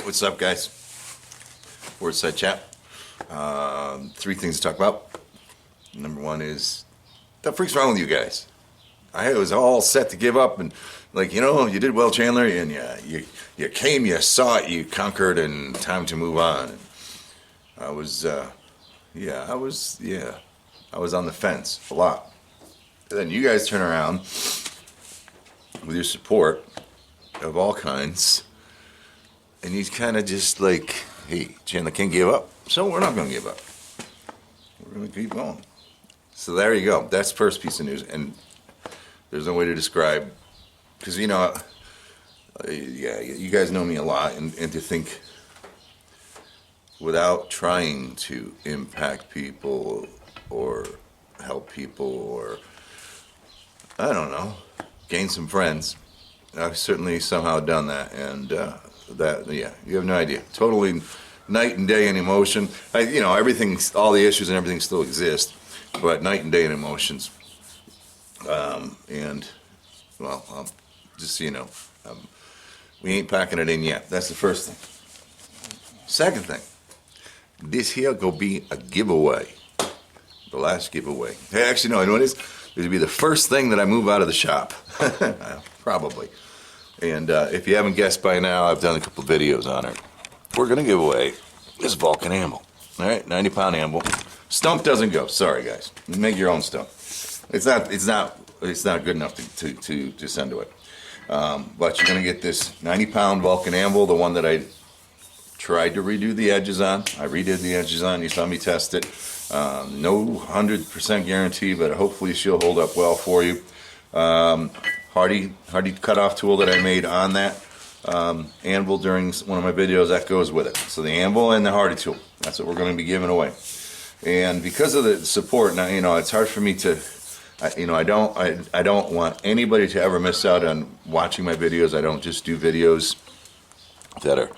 What's up, guys? Forgeside chat. 3 things to talk about. Number 1 is, what the freak's wrong with you guys? I was all set to give up and, like, you know, you did well, Chandler, and you came, you saw it, you conquered, and time to move on. And I was on the fence a lot. And then you guys turn around with your support of all kinds, and he's kind of just like, hey, Chandler can't give up, so we're not going to give up. We're going to keep going. So there you go. That's the first piece of news, and there's no way to describe, because, you know, you guys know me a lot, and to think without trying to impact people or help people or, I don't know, gain some friends, I've certainly somehow done that, and you have no idea. Totally night and day in emotion. Everything, all the issues and everything still exist, but night and day in emotions. Just so you know, we ain't packing it in yet. That's the first thing. Second thing, this here go be a giveaway. The last giveaway. Hey, actually, no, you know what it is? It'll be the first thing that I move out of the shop. Probably. And if you haven't guessed by now, I've done a couple of videos on it. We're going to give away this Vulcan Anvil. All right, 90-pound Anvil. Stump doesn't go. Sorry, guys. Make your own stump. It's not good enough to send to it. But you're going to get this 90-pound Vulcan Anvil, the one that I tried to redo the edges on. I redid the edges on. You saw me test it. No 100% guarantee, but hopefully she'll hold up well for you. Hardy cutoff tool that I made on that anvil during one of my videos, that goes with it. So the anvil and the Hardy tool, that's what we're going to be giving away. And because of the support, now, you know, it's hard for me to, I don't want anybody to ever miss out on watching my videos. I don't just do videos that are,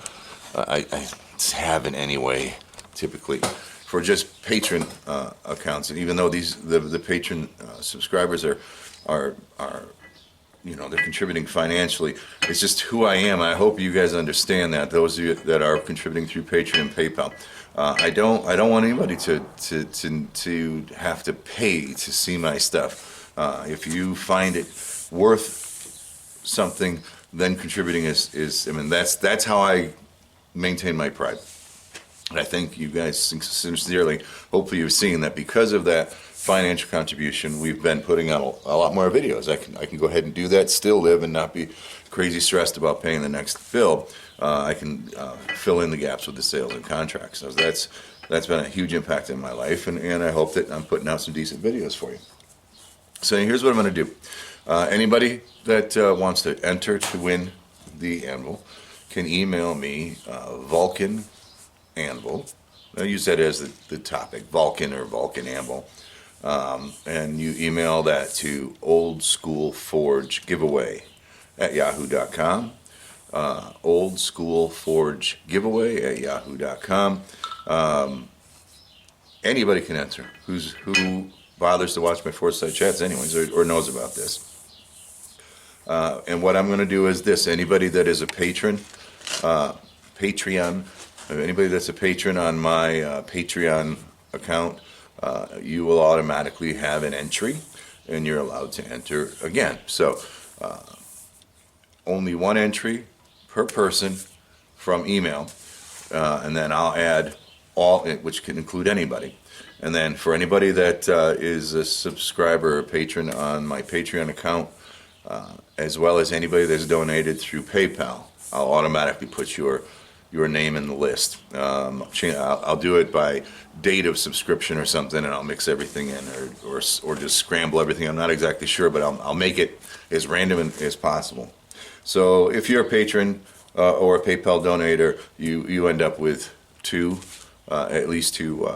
I have in any way, typically, for just patron accounts. And even though the patron subscribers are they're contributing financially, it's just who I am. I hope you guys understand that. Those of you that are contributing through Patreon and PayPal, I don't want anybody to have to pay to see my stuff. If you find it worth something, then contributing is that's how I maintain my pride. And I think you guys sincerely, hopefully you've seen that because of that financial contribution, we've been putting out a lot more videos. I can go ahead and do that, still live, and not be crazy stressed about paying the next bill. I can fill in the gaps with the sales and contracts. So that's been a huge impact in my life, and I hope that I'm putting out some decent videos for you. So here's what I'm going to do. Anybody that wants to enter to win the Anvil can email me Vulcan Anvil. I'll use that as the topic, Vulcan or Vulcan Anvil. And you email that to oldschoolforgegiveaway at yahoo.com. oldschoolforgegiveaway at yahoo.com. Anybody can enter who bothers to watch my Forgeside chats anyways or knows about this. And what I'm going to do is this. Anybody that is a patron, Patreon, anybody that's a patron on my Patreon account, you will automatically have an entry, and you're allowed to enter again. So only one entry per person from email, and then I'll add all, which can include anybody. And then for anybody that is a subscriber or patron on my Patreon account, as well as anybody that's donated through PayPal, I'll automatically put your name in the list. I'll do it by date of subscription or something, and I'll mix everything in, or just scramble everything. I'm not exactly sure, but I'll make it as random as possible. So if you're a patron or a PayPal donator, you end up with at least two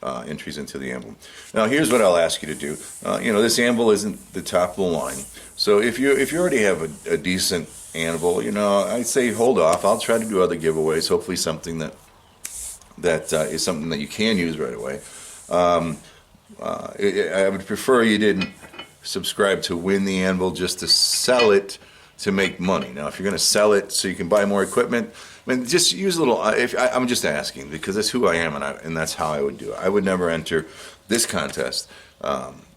entries into the Anvil. Now here's what I'll ask you to do. This Anvil isn't the top of the line, so if you already have a decent Anvil, I'd say hold off. I'll try to do other giveaways, hopefully something that is something that you can use right away. I would prefer you didn't subscribe to win the Anvil just to sell it to make money. Now, if you're going to sell it so you can buy more equipment, I mean, just use a little. I'm just asking because that's who I am, and that's how I would do it. I would never enter this contest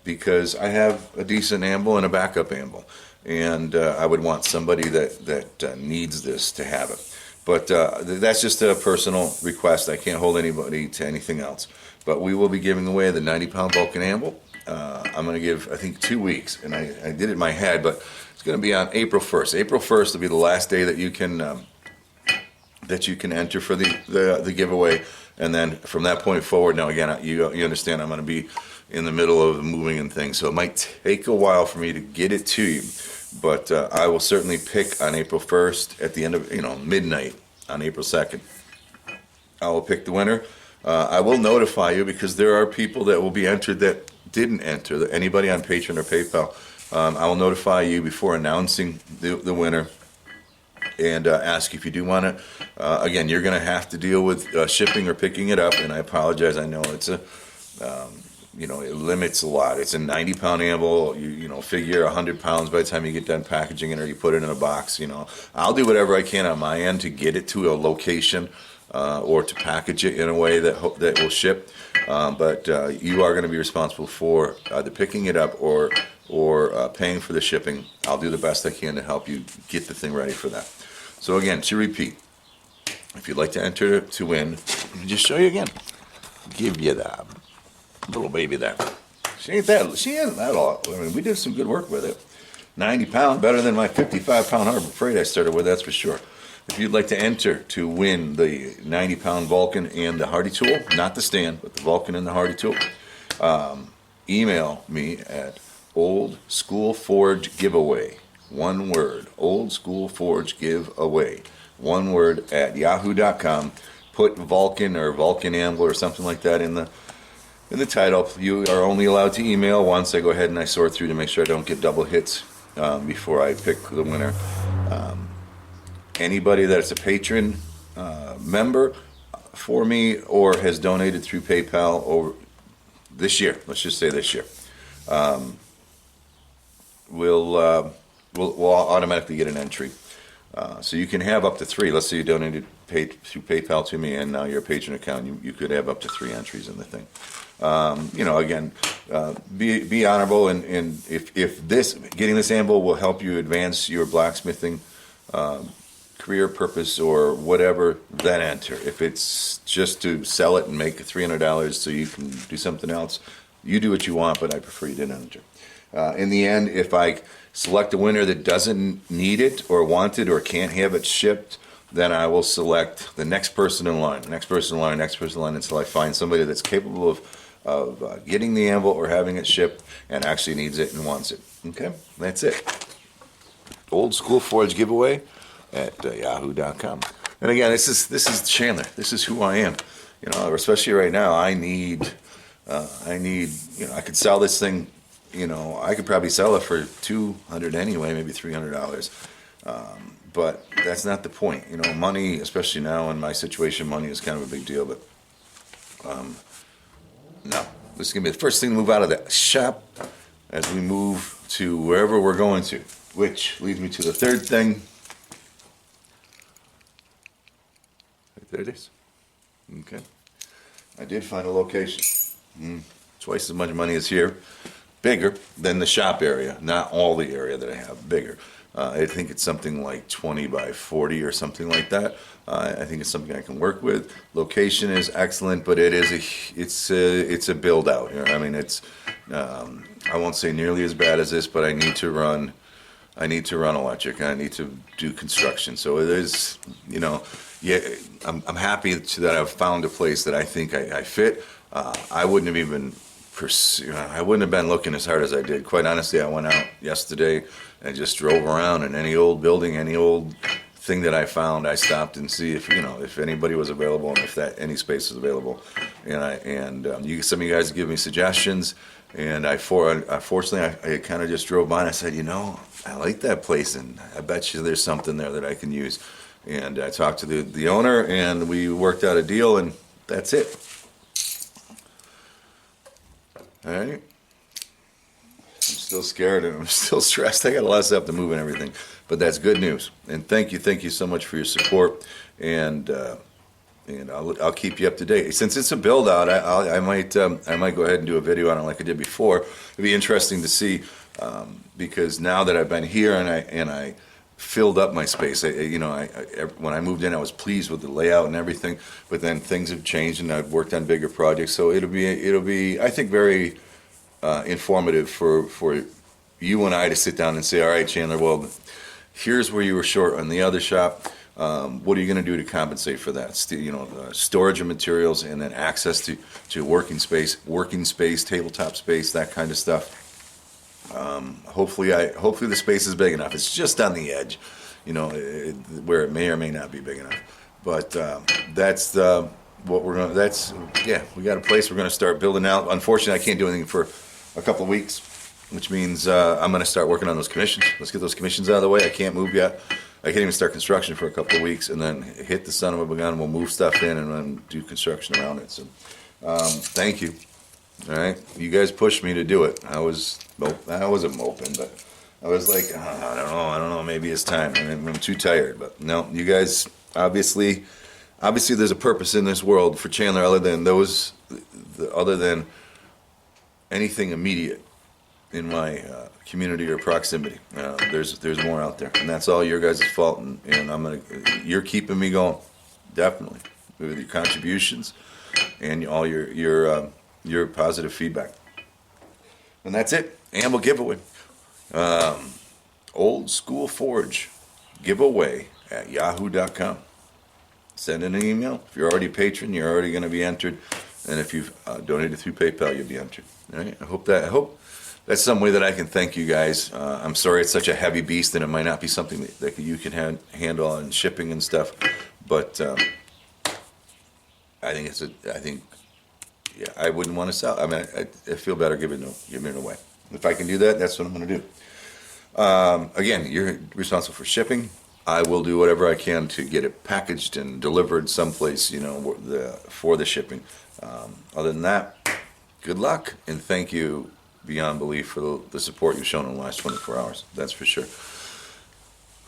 because I have a decent Anvil and a backup Anvil, and I would want somebody that needs this to have it. But that's just a personal request. I can't hold anybody to anything else. But we will be giving away the 90-pound Vulcan Anvil. I'm going to give, I think, 2 weeks, and I did it in my head, but it's going to be on April 1st. April 1st will be the last day that you can enter for the giveaway, and then from that point forward, now again, you understand I'm going to be in the middle of moving and things, so it might take a while for me to get it to you, but I will certainly pick on April 1st at the end of, midnight on April 2nd. I will pick the winner. I will notify you because there are people that will be entered that didn't enter. Anybody on Patreon or PayPal, I will notify you before announcing the winner and ask if you do want it. Again, you're going to have to deal with shipping or picking it up, and I apologize. I know it's it limits a lot. It's a 90-pound Anvil. You figure 100 pounds by the time you get done packaging it or you put it in a box. I'll do whatever I can on my end to get it to a location or to package it in a way that will ship. But you are going to be responsible for either picking it up or paying for the shipping. I'll do the best I can to help you get the thing ready for that. So again, to repeat, if you'd like to enter to win, let me just show you again. Give you that little baby there. She ain't that all. I mean, we did some good work with it. 90 pound, better than my 55-pound Harbor Freight I started with, that's for sure. If you'd like to enter to win the 90-pound Vulcan and the Hardy tool, not the stand, but the Vulcan and the Hardy tool, email me at oldschoolforgegiveaway, one word, oldschoolforgegiveaway, one word, at yahoo.com. Put Vulcan or Vulcan Anvil or something like that in the title. You are only allowed to email once. I go ahead and I sort through to make sure I don't get double hits before I pick the winner. Anybody that's a patron member for me or has donated through PayPal over this year, let's just say this year, will automatically get an entry. So you can have up to 3. Let's say you donated through PayPal to me, and now your patron account, you could have up to 3 entries in the thing. Again, be honorable, and if getting this Anvil will help you advance your blacksmithing career purpose or whatever, then enter. If it's just to sell it and make $300 so you can do something else, you do what you want, but I prefer you didn't enter. In the end, if I select a winner that doesn't need it or want it or can't have it shipped, then I will select the next person in line, until I find somebody that's capable of getting the Anvil or having it shipped and actually needs it and wants it. Okay, that's it. Old School Forge Giveaway at yahoo.com. And again, this is Chandler. This is who I am. Especially right now, I could sell this thing. I could probably sell it for $200 anyway, maybe $300. But that's not the point. Money, especially now in my situation, money is kind of a big deal. But no, this is gonna be the first thing to move out of the shop as we move to wherever we're going to, which leads me to the third thing. There it is. Okay. I did find a location. Twice as much money as here. Bigger than the shop area. Not all the area that I have. Bigger. I think it's something like 20 by 40 or something like that. I think it's something I can work with. Location is excellent, but it's a build out. I mean, it's I won't say nearly as bad as this, but I need to run electric. I need to do construction. So it is, I'm happy that I've found a place that I think I fit. I wouldn't have even I wouldn't have been looking as hard as I did. Quite honestly, I went out yesterday and just drove around in any old building, any old thing that I found. I stopped and see if anybody was available and if any space was available. And some of you guys give me suggestions, and unfortunately I kind of just drove by and I said, I like that place, and I bet you there's something there that I can use. And I talked to the owner, and we worked out a deal, and that's it. All right. still scared and I'm still stressed. I got a lot of stuff to move and everything, but that's good news. And thank you so much for your support. And I'll keep you up to date. Since it's a build out, I might go ahead and do a video on it like I did before. It'd be interesting to see because now that I've been here and I filled up my space. When I moved in, I was pleased with the layout and everything, but then things have changed and I've worked on bigger projects. So it'll be I think very informative for you and I to sit down and say, all right, Chandler, well, here's where you were short on the other shop. What are you going to do to compensate for that? Storage of materials and then access to working space, tabletop space, that kind of stuff. Hopefully the space is big enough. It's just on the edge, where it may or may not be big enough. But that's what we're going to. We got a place we're going to start building out. Unfortunately, I can't do anything for a couple of weeks, which means I'm going to start working on those commissions. Let's get those commissions out of the way. I can't move yet. I can't even start construction for a couple of weeks, and then hit the son of a gun. We'll move stuff in and then do construction around it. So, thank you. All right, you guys pushed me to do it. I wasn't moping, but I was like, I don't know, maybe it's time. I'm too tired, but no, you guys obviously there's a purpose in this world for Chandler other than anything immediate in my community or proximity. There's more out there, and that's all your guys' fault. And you're keeping me going, definitely, with your contributions and all your positive feedback. And that's it. Anvil giveaway. Old School Forge giveaway at yahoo.com. Send in an email. If you're already a patron, you're already going to be entered. And if you've donated through PayPal, you'll be entered. All right. I hope that's some way that I can thank you guys. I'm sorry it's such a heavy beast and it might not be something that you can handle on shipping and stuff. But I wouldn't want to sell. I mean, I feel better giving it away. If I can do that, that's what I'm going to do. Again, you're responsible for shipping. I will do whatever I can to get it packaged and delivered someplace, for the shipping. Other than that, good luck and thank you beyond belief for the support you've shown in the last 24 hours. That's for sure.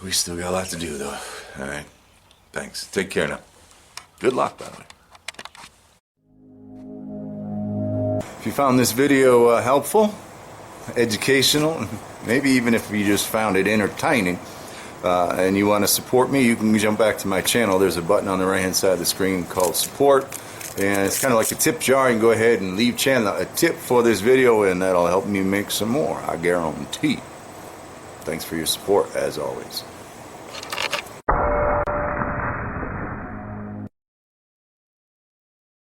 We still got a lot to do, though. All right. Thanks. Take care now. Good luck, by the way. If you found this video helpful, educational, maybe even if you just found it entertaining, and you want to support me, you can jump back to my channel. There's a button on the right hand side of the screen called support, and it's kind of like a tip jar. You can go ahead and leave Chandler a tip for this video, and that'll help me make some more, I guarantee. Thanks for your support, as always.